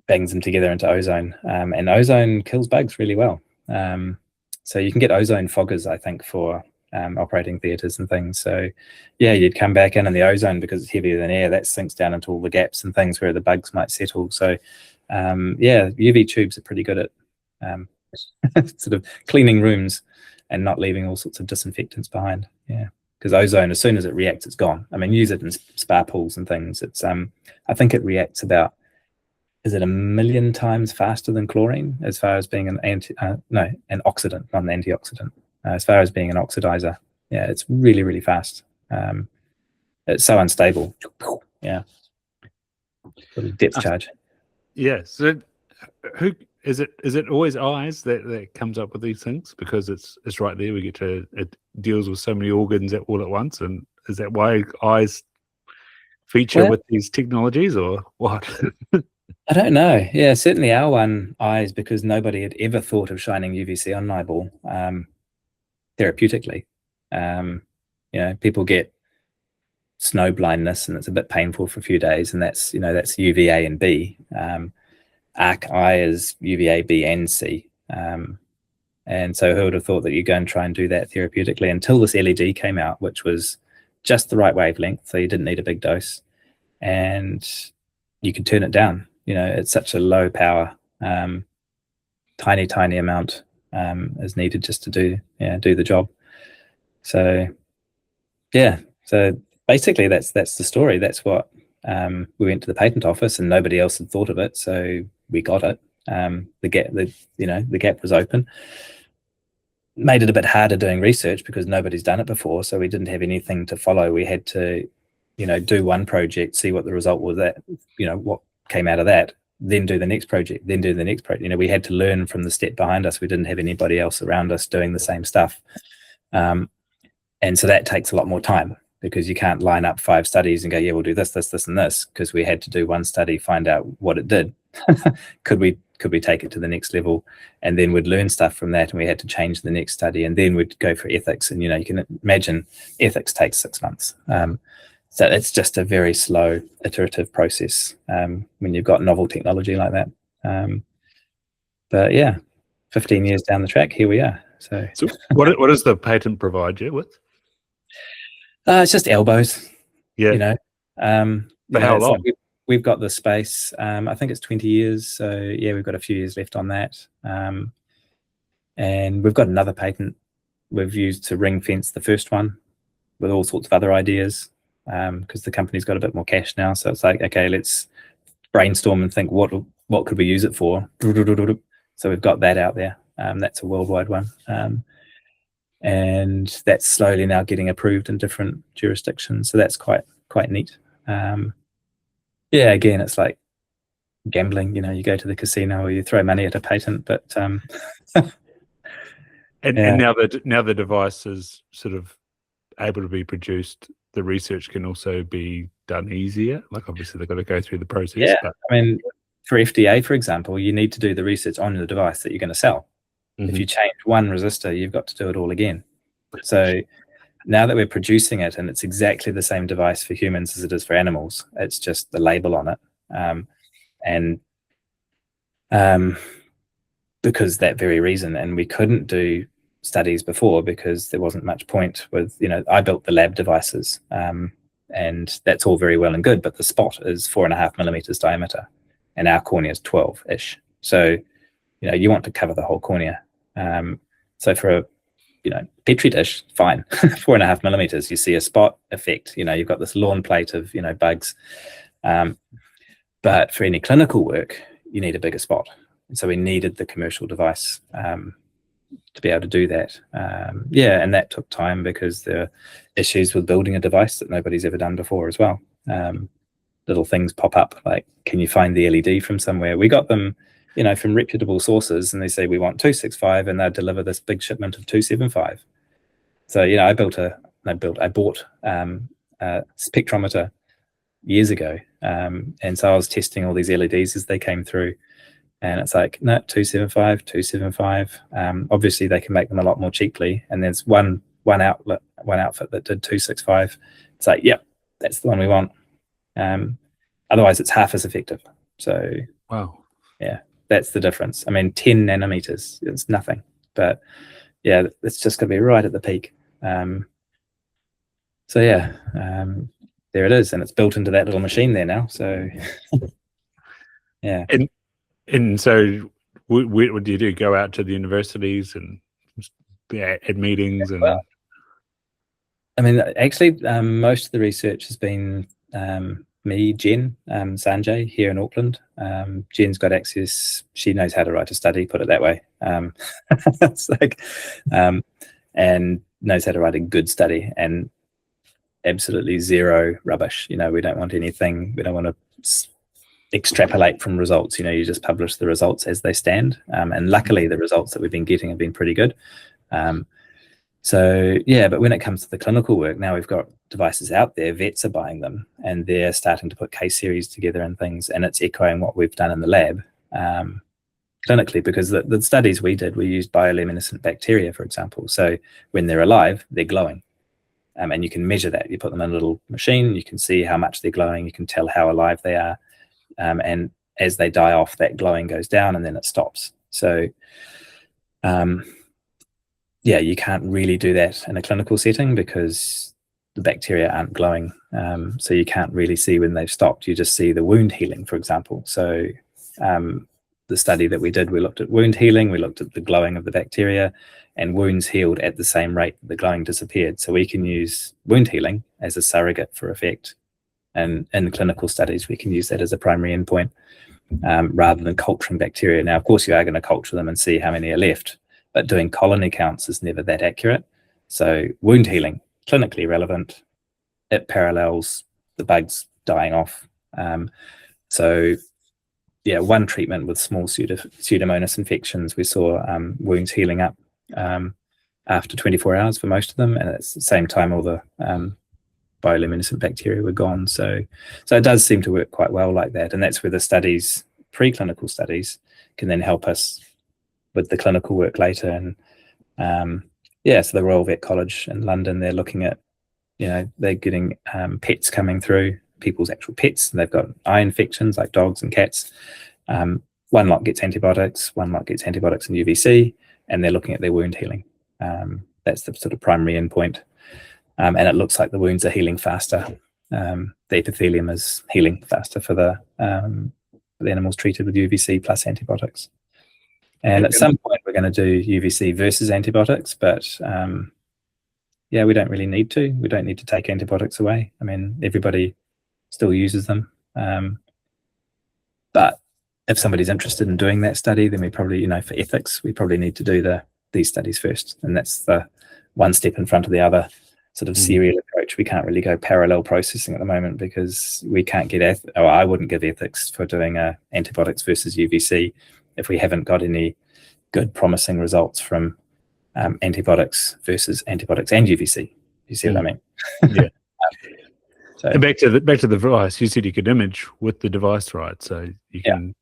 bangs them together into ozone, and ozone kills bugs really well. So you can get ozone foggers, I think, for operating theatres and things. So yeah, you'd come back in, and the ozone, because it's heavier than air, that sinks down into all the gaps and things where the bugs might settle. So UV tubes are pretty good at sort of cleaning rooms and not leaving all sorts of disinfectants behind. Yeah, because ozone, as soon as it reacts, it's gone. I mean, use it in spa pools and things. It's I think it reacts about, is it 1 million times faster than chlorine as far as being an oxidant, not an antioxidant. As far as being an oxidizer, yeah, it's really, really fast. It's so unstable. Yeah, little depth charge. Yeah. So, who is it? Is it always eyes that comes up with these things? Because it's right there. It deals with so many organs all at once, and is that why eyes feature with these technologies, or what? I don't know. Yeah, certainly our one, eyes, because nobody had ever thought of shining UVC on an eyeball therapeutically. You know, people get snow blindness, and it's a bit painful for a few days, and that's UVA and B. Arc eye is UVA, B, and C. And so who would have thought that you go and try and do that therapeutically, until this LED came out, which was just the right wavelength, so you didn't need a big dose, and you could turn it down. You know, it's such a low power, tiny amount is needed just to do the job. So yeah, so basically that's the story. That's what we went to the patent office, and nobody else had thought of it, so we got it. The gap was open. Made it a bit harder doing research because nobody's done it before, so we didn't have anything to follow. We had to, do one project, see what the result was, that what came out of that, then do the next project, then do the next project. We had to learn from the step behind us. We didn't have anybody else around us doing the same stuff, and so that takes a lot more time, because you can't line up 5 studies and go, yeah, we'll do this, this, this, and this, because we had to do one study, find out what it did, could we take it to the next level? And then we'd learn stuff from that, and we had to change the next study, and then we'd go for ethics. And you can imagine ethics takes 6 months. So it's just a very slow iterative process when you've got novel technology like that. But yeah, 15 years down the track, here we are. So what does the patent provide you with? It's just elbows. Yeah. For how long? Like we've got the space. I think it's 20 years. So yeah, we've got a few years left on that. And we've got another patent we've used to ring fence the first one with all sorts of other ideas, because the company's got a bit more cash now. So it's like, okay, let's brainstorm and think what could we use it for. So we've got that out there. That's a worldwide one. And that's slowly now getting approved in different jurisdictions. So that's quite neat. Yeah, again, it's like gambling. You go to the casino or you throw money at a patent, but and now the device is sort of able to be produced, the research can also be done easier. Like obviously they've got to go through the process. Yeah, but I mean, for FDA, for example, you need to do the research on the device that you're going to sell. Mm-hmm. If you change one resistor, you've got to do it all again. So now that we're producing it, and it's exactly the same device for humans as it is for animals, it's just the label on it. Because that very reason, and we couldn't do studies before because there wasn't much point with, I built the lab devices, and that's all very well and good, but the spot is 4.5 millimeters diameter, and our cornea is 12-ish. So, you want to cover the whole cornea. So for a Petri dish, fine, 4.5 millimeters, you see a spot effect, you've got this lawn plate of, bugs. But for any clinical work, you need a bigger spot. And so we needed the commercial device to be able to do that. Yeah, and that took time because there are issues with building a device that nobody's ever done before as well. Little things pop up, like, can you find the LED from somewhere? We got them, from reputable sources, and they say we want 265, and they deliver this big shipment of 275. So I bought a spectrometer years ago, and so I was testing all these LEDs as they came through, and it's like, no, 275. Obviously they can make them a lot more cheaply, and there's one outfit that did 265. It's like, yep, that's the one we want. Otherwise it's half as effective. So wow, yeah, that's the difference. I mean, 10 nanometers, it's nothing, but yeah, it's just going to be right at the peak. So yeah, there it is, and it's built into that little machine there now. So yeah. And so what do you do? Go out to the universities and at meetings? And I mean, actually, most of the research has been me, Jen, Sanjay here in Auckland. Jen's got access. She knows how to write a study, put it that way. It's like, and knows how to write a good study, and absolutely zero rubbish. We don't want anything. We don't want to extrapolate from results. You just publish the results as they stand. And luckily, the results that we've been getting have been pretty good. So yeah, but when it comes to the clinical work, now we've got devices out there, vets are buying them, and they're starting to put case series together and things, and it's echoing what we've done in the lab clinically, because the studies we did, we used bioluminescent bacteria, for example. So when they're alive, they're glowing. And you can measure that. You put them in a little machine, you can see how much they're glowing, you can tell how alive they are. And as they die off, that glowing goes down and then it stops. So yeah, you can't really do that in a clinical setting because the bacteria aren't glowing. So you can't really see when they've stopped. You just see the wound healing, for example. So the study that we did, we looked at wound healing, we looked at the glowing of the bacteria, and wounds healed at the same rate the glowing disappeared. So we can use wound healing as a surrogate for effect. And in clinical studies, we can use that as a primary endpoint rather than culturing bacteria. Now, of course, you are going to culture them and see how many are left, but doing colony counts is never that accurate. So wound healing, clinically relevant. It parallels the bugs dying off. So yeah, one treatment with small Pseudomonas infections, we saw wounds healing up after 24 hours for most of them, and at the same time all the bioluminescent bacteria were gone. So it does seem to work quite well like that, and that's where the studies preclinical studies can then help us with the clinical work later. And so the Royal Vet College in London, they're looking at, they're getting pets coming through, people's actual pets, and they've got eye infections like dogs and cats. One lot gets antibiotics, one lot gets antibiotics and UVC, and they're looking at their wound healing. That's the sort of primary endpoint. And it looks like the wounds are healing faster. The epithelium is healing faster for the animals treated with UVC plus antibiotics. And at some point, we're going to do UVC versus antibiotics, but we don't really need to. We don't need to take antibiotics away. I mean, everybody still uses them. But if somebody's interested in doing that study, then we probably, for ethics, we probably need to do these studies first. And that's the one step in front of the other sort of serial approach. We can't really go parallel processing at the moment because we can't get, I wouldn't give ethics for doing antibiotics versus UVC if we haven't got any good promising results from antibiotics versus antibiotics and UVC. You see what I mean? Yeah. And back to the device, you said you could image with the device, right? So you can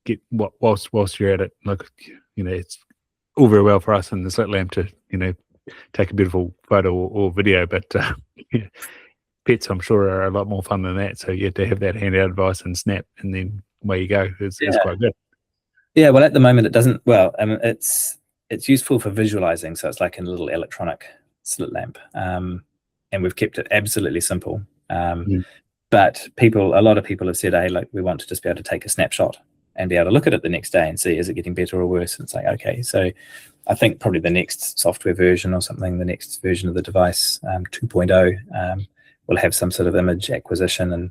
get whilst you're at it. Look, it's all very well for us in the slit lamp to take a beautiful photo or video, but pets, I'm sure, are a lot more fun than that. So you have to have that handout device and snap, and then away you go. It's quite good. Yeah, well, at the moment it doesn't. Well, I mean, it's useful for visualizing, so it's like a little electronic slit lamp, and we've kept it absolutely simple. But a lot of people have said, "Hey, like we want to just be able to take a snapshot and be able to look at it the next day and see is it getting better or worse." And it's like, okay, so I think probably the next software version or something, the next version of the device, 2.0, will have some sort of image acquisition, and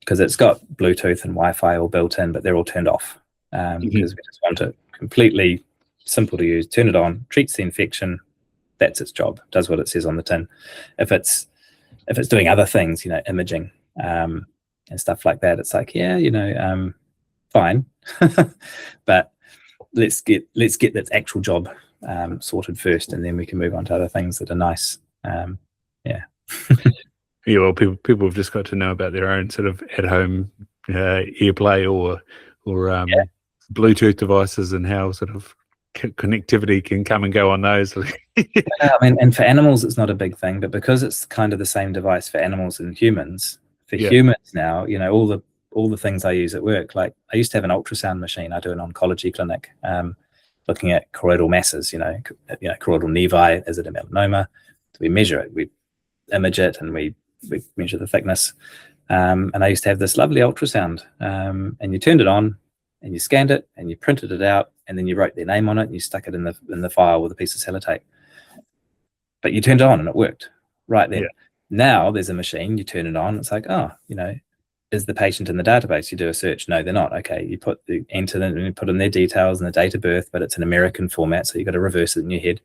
because it's got Bluetooth and Wi-Fi all built in, but they're all turned off. Because we just want it completely simple to use. Turn it on, treats the infection. That's its job. Does what it says on the tin. If it's doing other things, imaging and stuff like that, it's like, fine, but let's get its actual job sorted first, and then we can move on to other things that are nice. Well, people have just got to know about their own sort of at-home AirPlay or Bluetooth devices and how sort of connectivity can come and go on those. I mean, and for animals, it's not a big thing, but because it's kind of the same device for animals and humans, humans now, all the things I use at work, like I used to have an ultrasound machine. I do an oncology clinic, looking at choroidal masses, choroidal nevi, is it a melanoma? So we measure it, we image it, and we measure the thickness. And I used to have this lovely ultrasound, and you turned it on, and you scanned it, and you printed it out, and then you wrote their name on it, and you stuck it in the file with a piece of sellotape. But you turned it on, and it worked right then. Now there's a machine, you turn it on, it's like, is the patient in the database? You do a search. No, they're not. Okay, you enter them and you put in their details and the date of birth, but it's an American format, so you've got to reverse it in your head.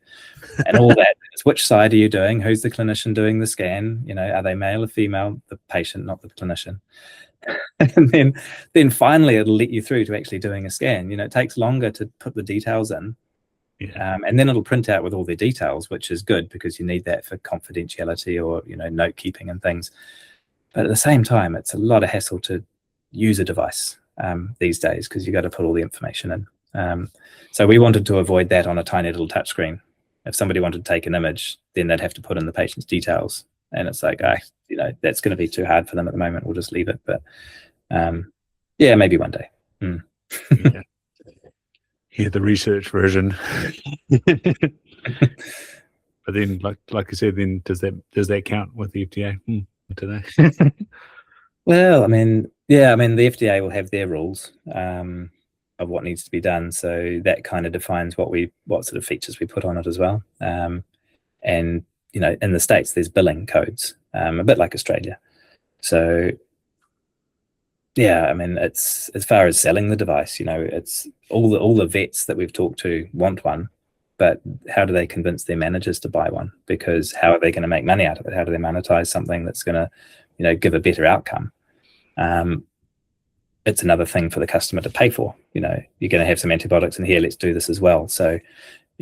And all that. It's which side are you doing? Who's the clinician doing the scan? Are they male or female? The patient, not the clinician. And then finally it'll let you through to actually doing a scan. It takes longer to put the details in. And then it'll print out with all their details, which is good because you need that for confidentiality or note keeping and things. But at the same time, it's a lot of hassle to use a device these days because you got to put all the information in. So we wanted to avoid that on a tiny little touchscreen. If somebody wanted to take an image, then they'd have to put in the patient's details, and it's like, that's going to be too hard for them at the moment. We'll just leave it. But maybe one day. The research version. But then, like you said, then does that count with the FDA? I don't know. Well, I mean, the FDA will have their rules of what needs to be done, so that kind of defines what sort of features we put on it as well. And in the States, there's billing codes, a bit like Australia. So it's as far as selling the device, it's all the vets that we've talked to want one, but how do they convince their managers to buy one? Because how are they going to make money out of it? How do they monetize something that's going to, give a better outcome? It's another thing for the customer to pay for. You're going to have some antibiotics in here. Let's do this as well. So,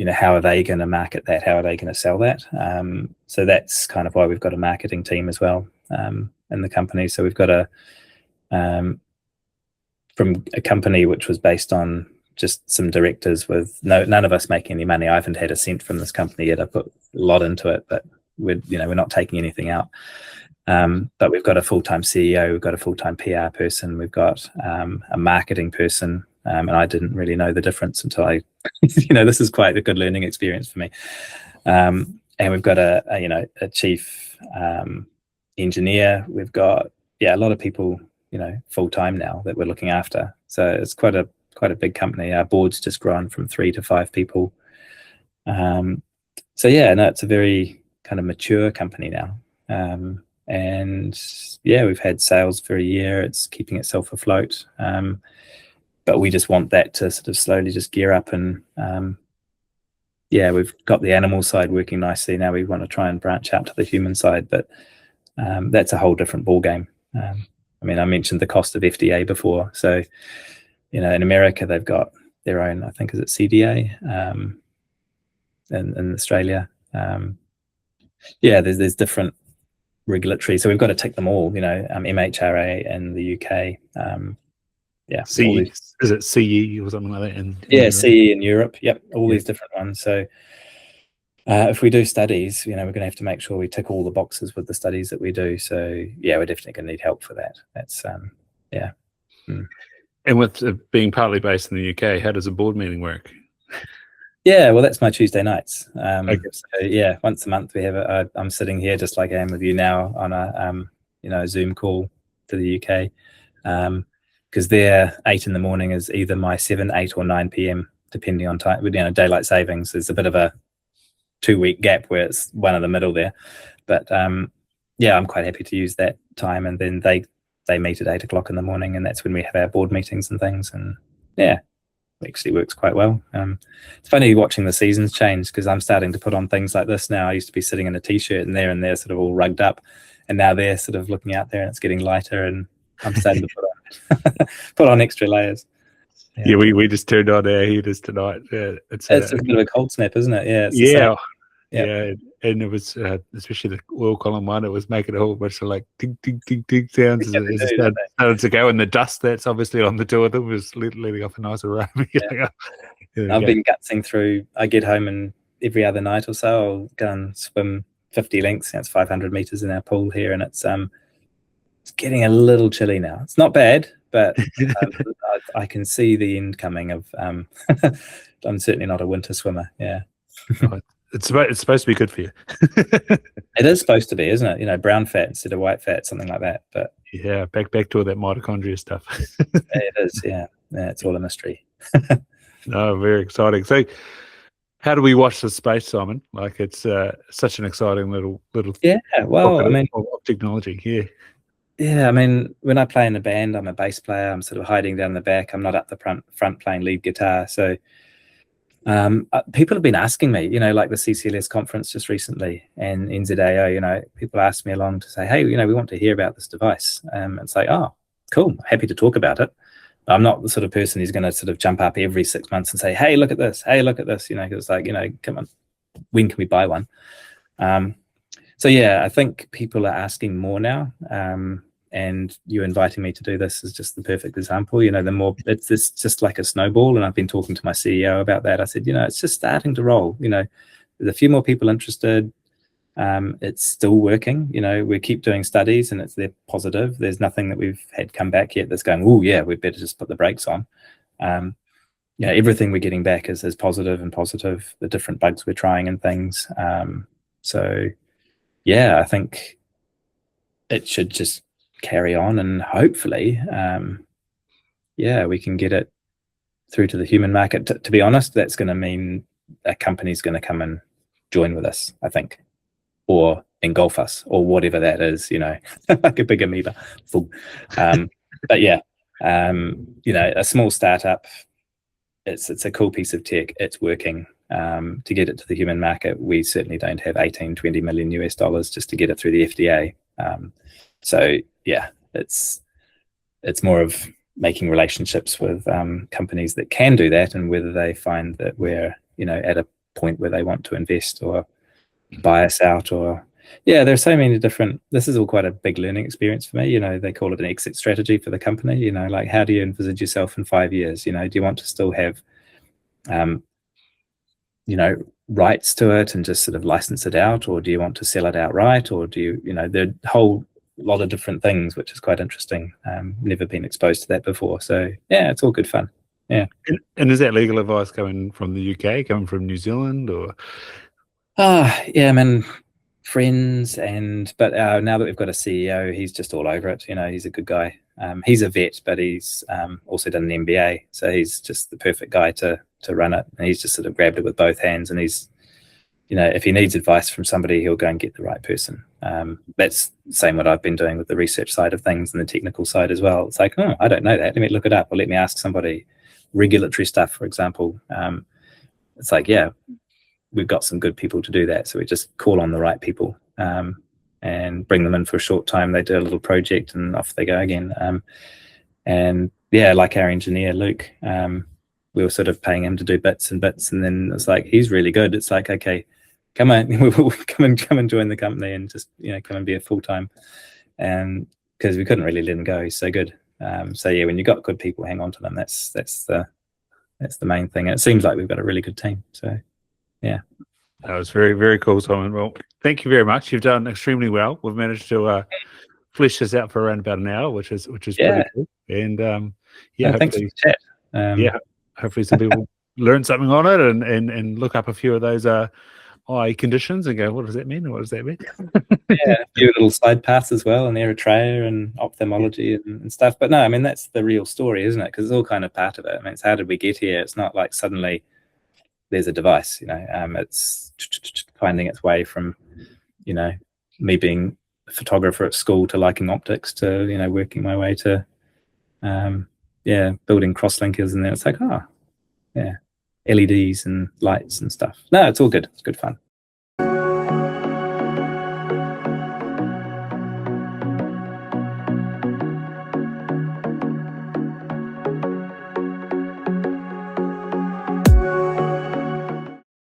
how are they going to market that? How are they going to sell that? So that's kind of why we've got a marketing team as well in the company. So we've got a from a company which was based on just some directors with none of us making any money. I haven't had a cent from this company yet. I put a lot into it, but we're not taking anything out. But we've got a full-time CEO, we've got a full-time PR person, we've got a marketing person, and I didn't really know the difference until I, this is quite a good learning experience for me. And we've got a chief engineer. We've got a lot of people, full-time now that we're looking after. So it's quite a big company. Our board's just grown from 3 to 5 people. So it's a very kind of mature company now. And we've had sales for a year. It's keeping itself afloat. But we just want that to sort of slowly just gear up, and we've got the animal side working nicely. Now we want to try and branch out to the human side, but that's a whole different ball game. I mentioned the cost of FDA before. So, in America, they've got their own, I think, is it CDA? In Australia. There's different regulatory. So we've got to tick them all, MHRA in the UK. Is it CE or something like that? CE in Europe. Yep, all these different ones. So if we do studies, we're going to have to make sure we tick all the boxes with the studies that we do. So we're definitely going to need help for that. That's And with it being partly based in the UK, how does a board meeting work? Well, that's my Tuesday nights. Okay. So once a month we have I'm sitting here just like I am with you now on a Zoom call to the UK, because their 8 in the morning is either my 7, 8 or 9 p.m. depending on time. Daylight savings. There's a bit of a 2-week gap where it's one in the middle there, but I'm quite happy to use that time, and then they meet at 8 o'clock in the morning, and that's when we have our board meetings and things, and it actually works quite well. It's funny watching the seasons change, because I'm starting to put on things like this now. I used to be sitting in a t-shirt and they're sort of all rugged up, and now they're sort of looking out there and it's getting lighter, and I'm starting to put on extra layers. We just turned on our heaters tonight. It's a bit of a cold snap, isn't it? And it was especially the oil column one. It was making a whole bunch of like ding ding ding ding sounds as it started to go, and the dust that's obviously on the two of them was letting off a nice aroma. I've been gutsing through. I get home, and every other night or so I'll go and swim 50 lengths. It's 500 meters in our pool here, and it's getting a little chilly now. It's not bad, but I can see the end coming of. I'm certainly not a winter swimmer. It's supposed to be good for you. It is supposed to be, isn't it? Brown fat instead of white fat, something like that. But back to all that mitochondria stuff. It is. It's all a mystery. No, very exciting. So, how do we watch this space, Simon? Like, it's such an exciting little. Well, of technology. When I play in a band, I'm a bass player. I'm sort of hiding down the back. I'm not up the front playing lead guitar. So. People have been asking me, like the CCLS conference just recently and NZAO, people ask me along to say, hey, we want to hear about this device. And say, oh, cool, happy to talk about it. I'm not the sort of person who's going to sort of jump up every 6 months and say, hey, look at this. Hey, look at this. Because it's like, come on, when can we buy one? I think people are asking more now. And you inviting me to do this is just the perfect example. The more it's just like a snowball, and I've been talking to my CEO about that. I said, it's just starting to roll. There's a few more people interested. It's still working. We keep doing studies, and they're positive. There's nothing that we've had come back yet that's going, oh yeah, we better just put the brakes on. Everything we're getting back is positive and positive. The different bugs we're trying and things. I think it should just carry on, and hopefully we can get it through to the human market. To be honest, that's going to mean a company's going to come and join with us, I think, or engulf us, or whatever that is, like a big amoeba full. A small startup, it's a cool piece of tech. It's working. To get it to the human market, we certainly don't have 18-20 million US dollars just to get it through the FDA. It's more of making relationships with companies that can do that, and whether they find that we're at a point where they want to invest or buy us out, or Yeah, there's so many different, this is all quite a big learning experience for me. You know, they call it an exit strategy for the company. You know, like, how do you envisage yourself in 5 years? You know, do you want to still have, you know, rights to it and just sort of license it out, or do you want to sell it outright, or do you, you know, there are a whole lot of different things, which is quite interesting. Never been exposed to that before. So yeah, it's all good fun. Yeah. And is that legal advice coming from the UK, coming from New Zealand, or? Yeah, I mean, friends, but now that we've got a CEO, he's just all over it. You know, he's a good guy. He's a vet, but he's also done an MBA, so he's just the perfect guy to run it. And he's just sort of grabbed it with both hands, and he's, you know, if he needs advice from somebody, he'll go and get the right person. That's the same what I've been doing with the research side of things and the technical side as well. It's like, oh, I don't know that. Let me look it up, or let me ask somebody. Regulatory stuff, for example. It's like, yeah, we've got some good people to do that. So we just call on the right people and bring them in for a short time. They do a little project and off they go again. And yeah, like our engineer, Luke, we were sort of paying him to do bits and bits. And then it's like, he's really good. It's like, okay, come on, come and join the company and just, you know, come and be a full-time. And because we couldn't really let him go. He's so good. So yeah, when you've got good people, hang on to them. That's the main thing. And it seems like we've got a really good team. So yeah. That was very, very cool, Simon. Well, thank you very much. You've done extremely well. We've managed to flesh this out for around about an hour, which is pretty cool. And yeah, thanks for the chat. Yeah, hopefully some people learn something on it and look up a few of those eye conditions and go, what does that mean? What does that mean? Yeah, a few little side paths as well, and Eritrea and ophthalmology and stuff. But no, I mean, that's the real story, isn't it? Because it's all kind of part of it. I mean, it's how did we get here? It's not like suddenly there's a device, you know. It's finding its way from, you know, me being a photographer at school to liking optics to, you know, working my way to, building crosslinkers, and then it's like, oh, yeah, LEDs and lights and stuff. No, it's all good. It's good fun.